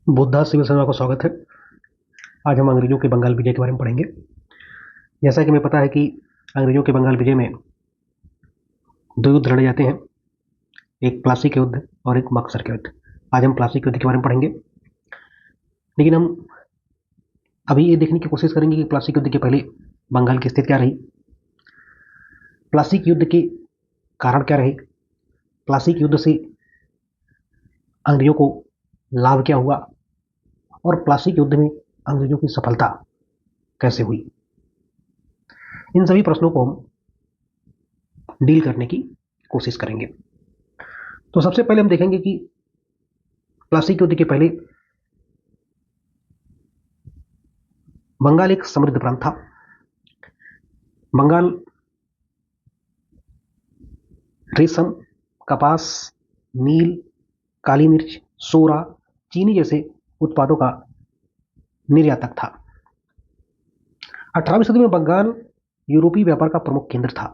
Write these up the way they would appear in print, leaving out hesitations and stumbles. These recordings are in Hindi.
बुद्धा सिविल सेवा को स्वागत है। आज हम अंग्रेजों के बंगाल विजय के बारे में पढ़ेंगे। जैसा कि हमें पता है कि अंग्रेजों के बंगाल विजय में दो युद्ध लड़े जाते हैं, एक प्लासी के युद्ध और एक बक्सर के युद्ध। आज हम प्लासी के युद्ध के बारे में पढ़ेंगे, लेकिन हम अभी ये देखने की कोशिश करेंगे कि प्लासी के युद्ध के पहले बंगाल की स्थिति क्या रही, प्लासी के युद्ध के कारण क्या रहे, प्लासी के युद्ध से अंग्रेजों को लाभ क्या हुआ और प्लासी के युद्ध में अंग्रेजों की सफलता कैसे हुई। इन सभी प्रश्नों को हम डील करने की कोशिश करेंगे। तो सबसे पहले हम देखेंगे कि प्लासी के युद्ध के पहले बंगाल एक समृद्ध प्रांत था। बंगाल रेशम, कपास, नील, काली मिर्च, सोरा, चीनी जैसे उत्पादों का निर्यातक था। 18वीं सदी में बंगाल यूरोपीय व्यापार का प्रमुख केंद्र था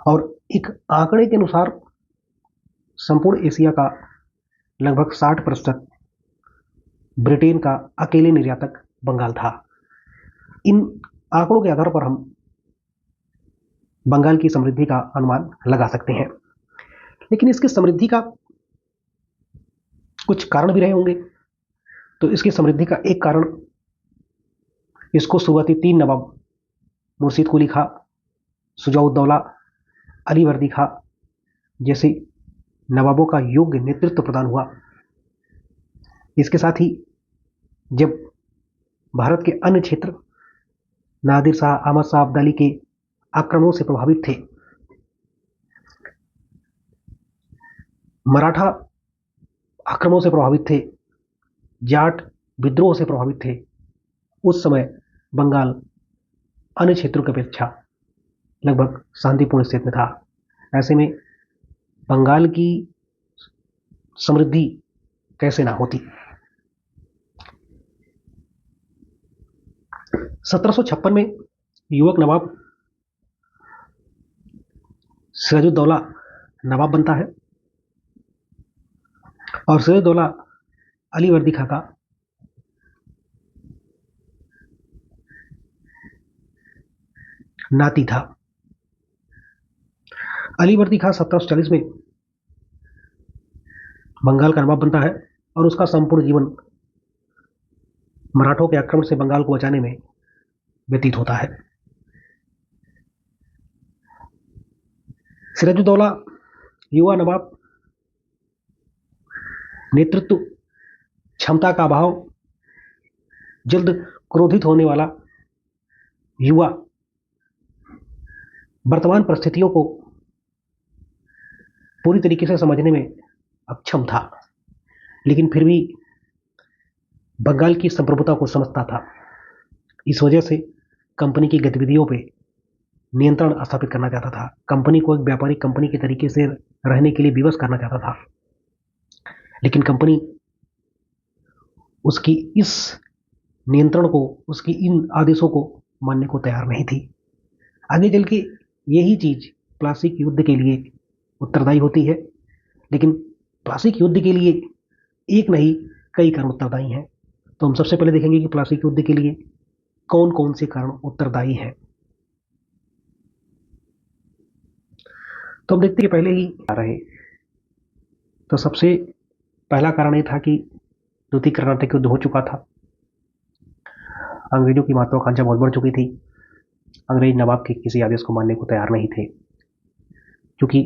और एक आंकड़े के अनुसार संपूर्ण एशिया का लगभग 60% ब्रिटेन का अकेले निर्यातक बंगाल था। इन आंकड़ों के आधार पर हम बंगाल की समृद्धि का अनुमान लगा सकते हैं, लेकिन इसकी समृद्धि का कुछ कारण भी रहे होंगे। तो इसकी समृद्धि का एक कारण, इसको शुरुआती 3 नवाब मुर्शिद कुली खां, शुजाउद्दौला, अली वर्दी खां जैसे नवाबों का योग्य नेतृत्व प्रदान हुआ। इसके साथ ही जब भारत के अन्य क्षेत्र नादिर शाह, अहमद शाह अब्दाली के आक्रमणों से प्रभावित थे, मराठा आक्रमणों से प्रभावित थे, जाट विद्रोह से प्रभावित थे, उस समय बंगाल अन्य क्षेत्रों की अपेक्षा लगभग शांतिपूर्ण स्थिति में था। ऐसे में बंगाल की समृद्धि कैसे ना होती। 1756 में युवक नवाब सिराजुद्दौला नवाब बनता है और सिराजुद्दौला अली वर्दी खां का नाती था। अली वर्दी खां 1740 में बंगाल का नवाब बनता है और उसका संपूर्ण जीवन मराठों के आक्रमण से बंगाल को बचाने में व्यतीत होता है। सिराजुद्दौला युवा नवाब, नेतृत्व क्षमता का अभाव, जल्द क्रोधित होने वाला युवा, वर्तमान परिस्थितियों को पूरी तरीके से समझने में अक्षम था, लेकिन फिर भी बंगाल की संप्रभुता को समझता था। इस वजह से कंपनी की गतिविधियों पे नियंत्रण स्थापित करना चाहता था, कंपनी को एक व्यापारिक कंपनी के तरीके से रहने के लिए विवश करना चाहता था, लेकिन कंपनी उसकी इस नियंत्रण को, उसकी इन आदेशों को मानने को तैयार नहीं थी। आगे चल के यही चीज प्लासी के युद्ध के लिए उत्तरदायी होती है, लेकिन प्लासी के युद्ध के लिए एक नहीं कई कारण उत्तरदायी हैं। तो हम सबसे पहले देखेंगे कि प्लासी के युद्ध के लिए कौन कौन से कारण उत्तरदायी हैं। तो हम देखते हैं कि पहले ही आ रहे, तो सबसे पहला कारण यह था कि द्वितीय कर्नाटक युद्ध हो चुका था। अंग्रेजों की महत्वाकांक्षा बहुत बढ़ चुकी थी। अंग्रेज नवाब के किसी आदेश को मानने को तैयार नहीं थे, क्योंकि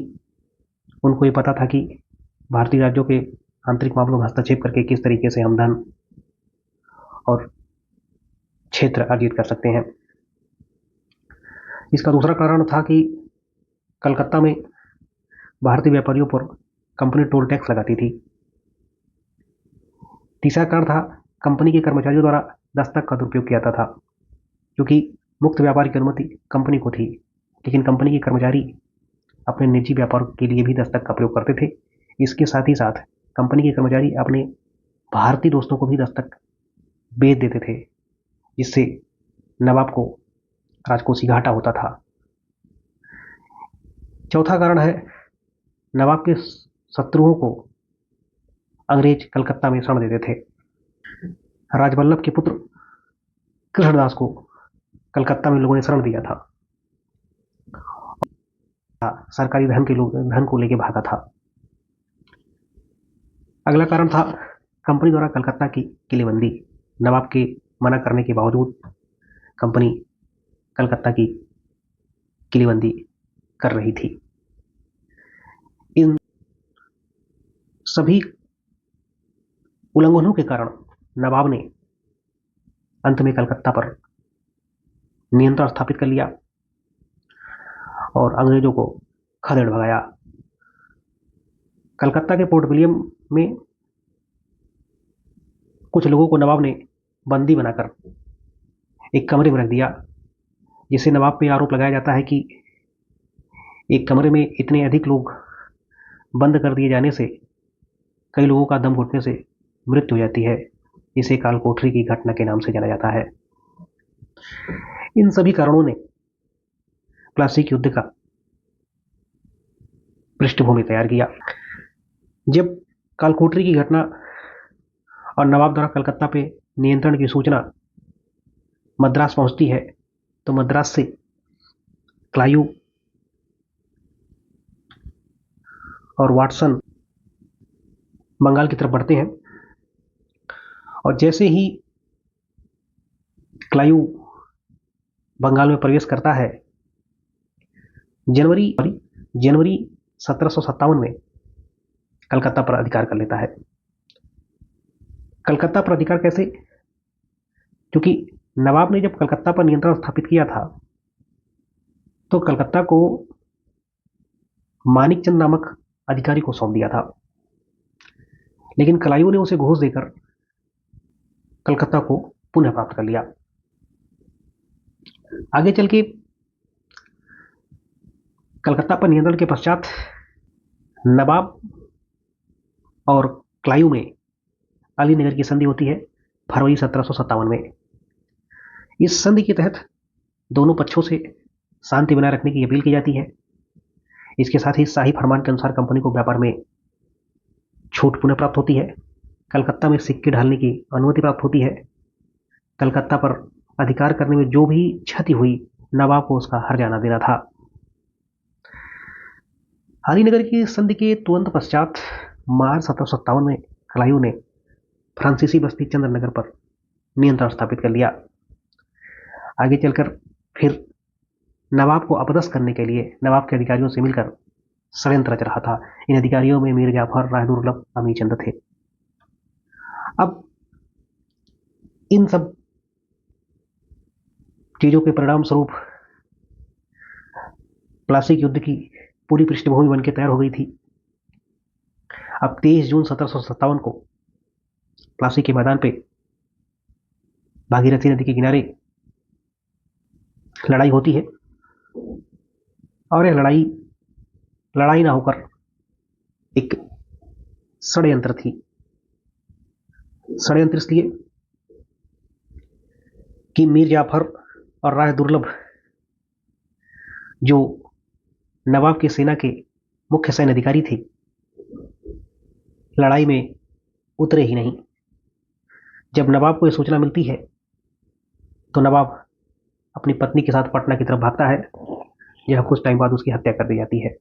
उनको ये पता था कि भारतीय राज्यों के आंतरिक मामलों में हस्तक्षेप करके किस तरीके से हम धन और क्षेत्र अर्जित कर सकते हैं। इसका दूसरा कारण था कि कलकत्ता में भारतीय व्यापारियों पर कंपनी टोल टैक्स लगाती थी। तीसरा कारण था कंपनी के कर्मचारियों द्वारा दस्तक का दुरुपयोग किया जाता था, क्योंकि मुक्त व्यापार की अनुमति कंपनी को थी, लेकिन कंपनी के कर्मचारी अपने निजी व्यापार के लिए भी दस्तक का प्रयोग करते थे। इसके साथ ही साथ कंपनी के कर्मचारी अपने भारतीय दोस्तों को भी दस्तक बेच देते थे, जिससे नवाब को राजकोषीय घाटा होता था। चौथा कारण है नवाब के शत्रुओं को अंग्रेज कलकत्ता में शरण देते थे। राजवल्लभ के पुत्र कृष्णदास को कलकत्ता में लोगों ने शरण दिया था, सरकारी धन को लेके भागा था। अगला कारण था कंपनी द्वारा कलकत्ता की किलेबंदी। नवाब के मना करने के बावजूद कंपनी कलकत्ता की किलेबंदी कर रही थी। इन सभी उल्लंघनों के कारण नवाब ने अंत में कलकत्ता पर नियंत्रण स्थापित कर लिया और अंग्रेजों को खदेड़ भगाया। कलकत्ता के पोर्ट विलियम में कुछ लोगों को नवाब ने बंदी बनाकर एक कमरे में रख दिया, जिसे नवाब पे आरोप लगाया जाता है कि एक कमरे में इतने अधिक लोग बंद कर दिए जाने से कई लोगों का दम घुटने से मृत्यु हो जाती है। इसे कालकोठरी की घटना के नाम से जाना जाता है। इन सभी कारणों ने प्लासी युद्ध का पृष्ठभूमि तैयार किया। जब कालकोठरी की घटना और नवाब द्वारा कलकत्ता पे नियंत्रण की सूचना मद्रास पहुंचती है तो मद्रास से क्लाइव और वाटसन बंगाल की तरफ बढ़ते हैं और जैसे ही क्लाइव बंगाल में प्रवेश करता है, जनवरी 1757 में कलकत्ता पर अधिकार कर लेता है। कलकत्ता पर अधिकार कैसे? क्योंकि नवाब ने जब कलकत्ता पर नियंत्रण स्थापित किया था तो कलकत्ता को मानिकचंद नामक अधिकारी को सौंप दिया था, लेकिन क्लाइव ने उसे घूस देकर कलकत्ता को पुनः प्राप्त कर लिया। आगे चल के कलकत्ता पर नियंत्रण के पश्चात नवाब और क्लाइव में अलीनगर की संधि होती है फरवरी 1757 में। इस संधि के तहत दोनों पक्षों से शांति बनाए रखने की अपील की जाती है। इसके साथ ही शाही फरमान के अनुसार कंपनी को व्यापार में छूट पुनः प्राप्त होती है। कलकत्ता में सिक्के ढालने की अनुमति प्राप्त होती है। कलकत्ता पर अधिकार करने में जो भी क्षति हुई नवाब को उसका हर्जाना देना था। अलीनगर की संधि के तुरंत पश्चात मार्च 1757 में क्लाइव ने फ्रांसीसी बस्ती चंद्रनगर पर नियंत्रण स्थापित कर लिया। आगे चलकर फिर नवाब को अपदस्थ करने के लिए नवाब के अधिकारियों से मिलकर षड्यंत्र रच रहा था। इन अधिकारियों में मीर जाफर, राय दुर्लभ, अमीचंद थे। अब इन सब चीजों के परिणाम स्वरूप प्लासी युद्ध की पूरी पृष्ठभूमि बनकर तैयार हो गई थी। अब 23 जून 1757 को प्लासी के मैदान पे भागीरथी नदी के किनारे लड़ाई होती है और यह लड़ाई ना होकर एक षड्यंत्र थी। षड्यंत्र इसलिए कि मीर जाफर और राय दुर्लभ जो नवाब की सेना के मुख्य सैन्य अधिकारी थे, लड़ाई में उतरे ही नहीं। जब नवाब को यह सूचना मिलती है तो नवाब अपनी पत्नी के साथ पटना की तरफ भागता है, जहां कुछ टाइम बाद उसकी हत्या कर दी जाती है।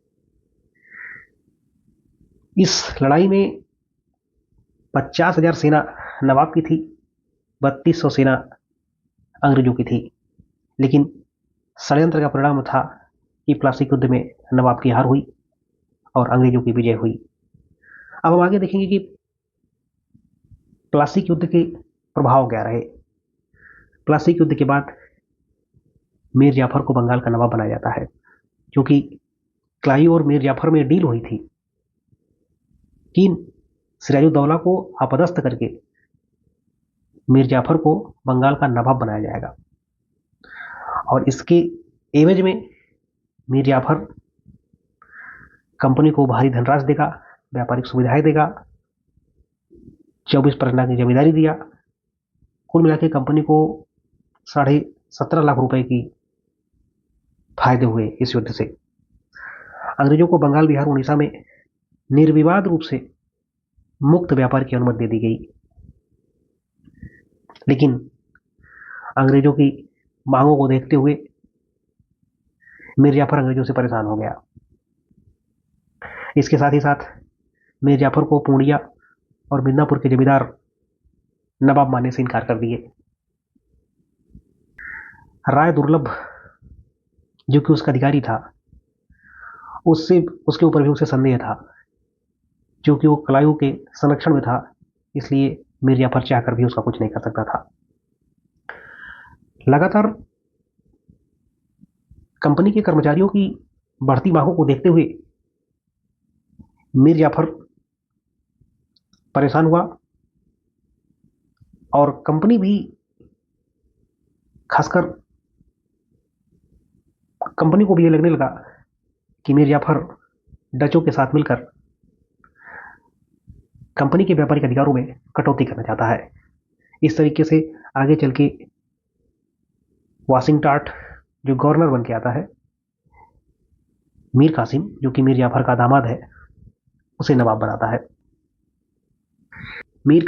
इस लड़ाई में 50,000 सेना नवाब की थी, 3200 सेना अंग्रेजों की थी। लेकिन षड्यंत्र का परिणाम था कि प्लासी युद्ध में नवाब की हार हुई और अंग्रेजों की विजय हुई। अब हम आगे देखेंगे कि प्लासी युद्ध के प्रभाव क्या रहे। प्लासी युद्ध के बाद मीर जाफर को बंगाल का नवाब बनाया जाता है, क्योंकि क्लाइव और मीर जाफर में डील हुई थी कि सिराजुद्दौला को अपदस्थ करके मीर जाफर को बंगाल का नवाब बनाया जाएगा और इसके एवज में मीर जाफर कंपनी को भारी धनराशि देगा, व्यापारिक सुविधाएं देगा, 24 परगना की जमींदारी दिया। कुल मिलाकर कंपनी को 17.5 लाख रुपए की फायदे हुए इस युद्ध से। अंग्रेजों को बंगाल, बिहार, उड़ीसा में निर्विवाद रूप से मुक्त व्यापार की अनुमति दे दी गई। लेकिन अंग्रेजों की मांगों को देखते हुए मीर जाफर अंग्रेजों से परेशान हो गया। इसके साथ ही साथ मीर जाफर को पूर्णिया और मिदनापुर के जमींदार नवाब मानने से इनकार कर दिए। राय दुर्लभ जो कि उसका अधिकारी था, उससे उसके ऊपर भी उसे संदेह था, क्योंकि वो कलायू के संरक्षण में था, इसलिए मीर जाफर चाहकर भी उसका कुछ नहीं कर सकता था। लगातार कंपनी के कर्मचारियों की बढ़ती मांगों को देखते हुए मीर जाफर परेशान हुआ और कंपनी भी, खासकर कंपनी को भी ये लगने लगा कि मीर जाफर डचों के साथ मिलकर कंपनी के व्यापारिक अधिकारों में कटौती करना चाहता है। इस तरीके से आगे चल के वाशिंगटन जो गवर्नर बन के आता है, मीर कासिम जो कि मीर जाफर का दामाद है, उसे नवाब बनाता है। मीर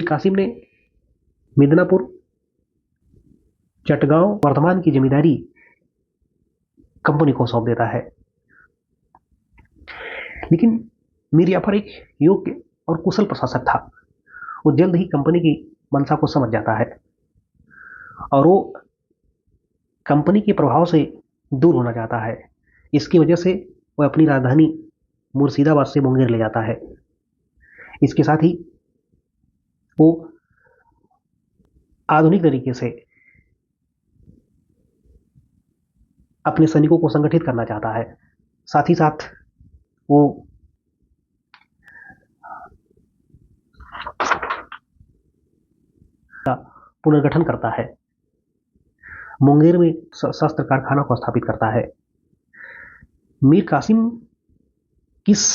कासिम ने मिदनापुर, चटगांव, वर्धमान की जमींदारी कंपनी को सौंप देता है। लेकिन मीर जाफर एक योग्य और कुशल प्रशासक था। वो जल्द ही कंपनी की मंशा को समझ जाता है और वो कंपनी के प्रभाव से दूर होना चाहता है। इसकी वजह से वह अपनी राजधानी मुर्शिदाबाद से मुंगेर ले जाता है। इसके साथ ही वो आधुनिक तरीके से अपने सैनिकों को संगठित करना चाहता है। साथ ही साथ वो पुनर्गठन करता है। मुंगेर में शस्त्र कारखाना को स्थापित करता है। मीर कासिम किस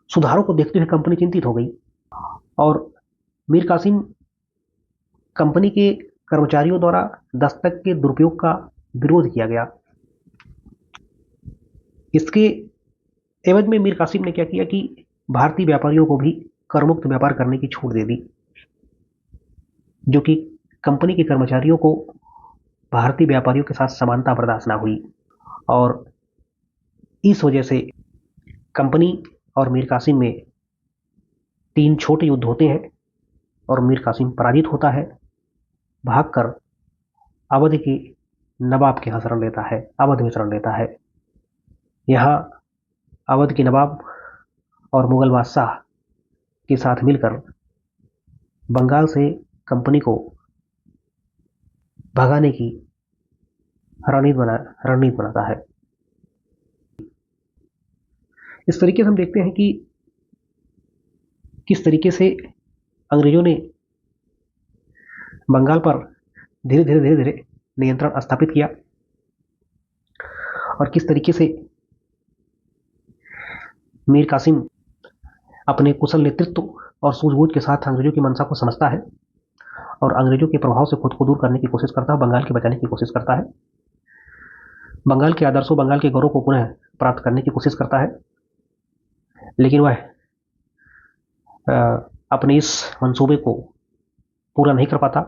सुधारों को देखते हुए कंपनी चिंतित हो गई और मीर कासिम कंपनी के कर्मचारियों द्वारा दस्तक के दुरुपयोग का विरोध किया गया। इसके एवज में मीर कासिम ने क्या किया कि भारतीय व्यापारियों को भी करमुक्त व्यापार करने की छूट दे दी, जो कि कंपनी के कर्मचारियों को भारतीय व्यापारियों के साथ समानता बर्दाश्त ना हुई और इस वजह से कंपनी और मीर कासिम में 3 छोटे युद्ध होते हैं और मीर कासिम पराजित होता है, भागकर अवध के नवाब के यहाँ शरण लेता है, अवध में शरण लेता है। यहाँ अवध के नवाब और मुगल बादशाह के साथ मिलकर बंगाल से कंपनी को भगाने की रणनीति बनाता है। इस तरीके से हम देखते हैं कि किस तरीके से अंग्रेजों ने बंगाल पर धीरे धीरे नियंत्रण स्थापित किया और किस तरीके से मीर कासिम अपने कुशल नेतृत्व और सूझबूझ के साथ अंग्रेजों की मंशा को समझता है और अंग्रेजों के प्रभाव से खुद को दूर करने की कोशिश करता है, बंगाल के बचाने की कोशिश करता है, बंगाल के आदर्शों, बंगाल के गौरव को पुनः प्राप्त करने की कोशिश करता है। लेकिन वह अपने इस मंसूबे को पूरा नहीं कर पाता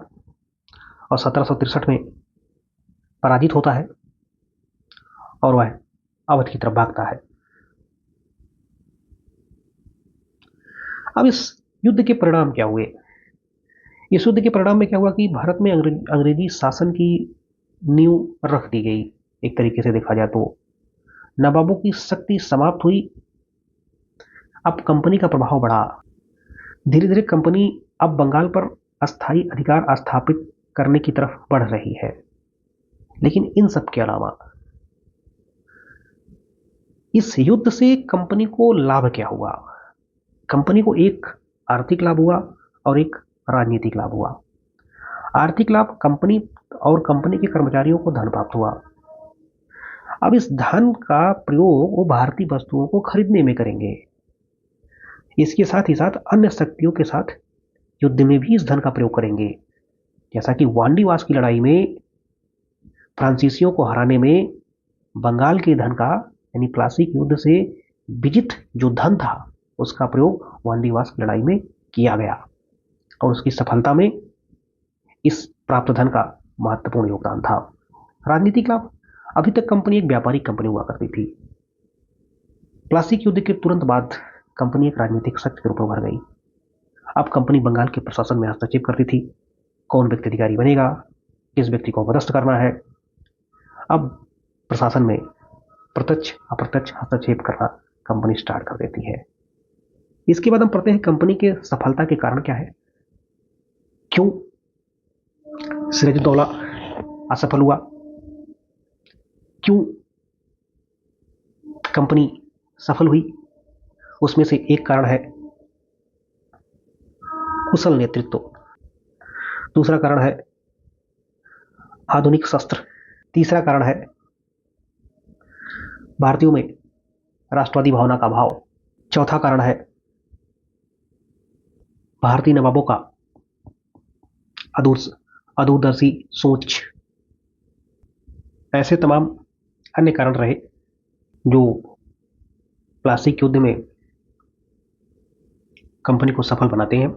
और 1763 में पराजित होता है और वह अवध की तरफ भागता है। अब इस युद्ध के परिणाम क्या हुए? इस युद्ध के परिणाम में क्या हुआ कि भारत में अंग्रेजी शासन की नींव रख दी गई। एक तरीके से देखा जाए तो नवाबों की शक्ति समाप्त हुई, अब कंपनी का प्रभाव बढ़ा। धीरे धीरे कंपनी अब बंगाल पर अस्थायी अधिकार स्थापित करने की तरफ बढ़ रही है। लेकिन इन सब के अलावा इस युद्ध से कंपनी को लाभ क्या हुआ? कंपनी को एक आर्थिक लाभ हुआ और एक राजनीतिक लाभ हुआ। आर्थिक लाभ, कंपनी और कंपनी के कर्मचारियों को धन प्राप्त हुआ। अब इस धन का प्रयोग वो भारतीय वस्तुओं को खरीदने में करेंगे। इसके साथ ही साथ अन्य शक्तियों के साथ युद्ध में भी इस धन का प्रयोग करेंगे। जैसा कि वांडीवास की लड़ाई में फ्रांसीसियों को हराने में बंगाल के धन का यानी प्लासी के युद्ध से विजित जो धन था उसका प्रयोग वांडीवास की लड़ाई में किया गया और उसकी सफलता में इस प्राप्त धन का महत्वपूर्ण योगदान था। राजनीतिक लाभ। अभी तक कंपनी एक व्यापारिक कंपनी हुआ करती थी। प्लासी के युद्ध के तुरंत बाद कंपनी एक राजनीतिक शक्ति के रूप में उभर गई। अब कंपनी बंगाल के प्रशासन में हस्तक्षेप करती थी। कौन व्यक्ति अधिकारी बनेगा, किस व्यक्ति को पदस्थ करना है, अब प्रशासन में प्रत्यक्ष अप्रत्यक्ष हस्तक्षेप करना कंपनी स्टार्ट कर देती है। इसके बाद हम पढ़ते हैं कंपनी के सफलता के कारण क्या है, क्यों सिराजुद्दौला असफल हुआ, क्यों कंपनी सफल हुई। उसमें से एक कारण है कुशल नेतृत्व, दूसरा कारण है आधुनिक शस्त्र, तीसरा कारण है भारतीयों में राष्ट्रवादी भावना का भाव, चौथा कारण है भारतीय नवाबों का अदूरदर्शी सोच। ऐसे तमाम अन्य कारण रहे जो प्लासी के युद्ध में कंपनी को सफल बनाते हैं।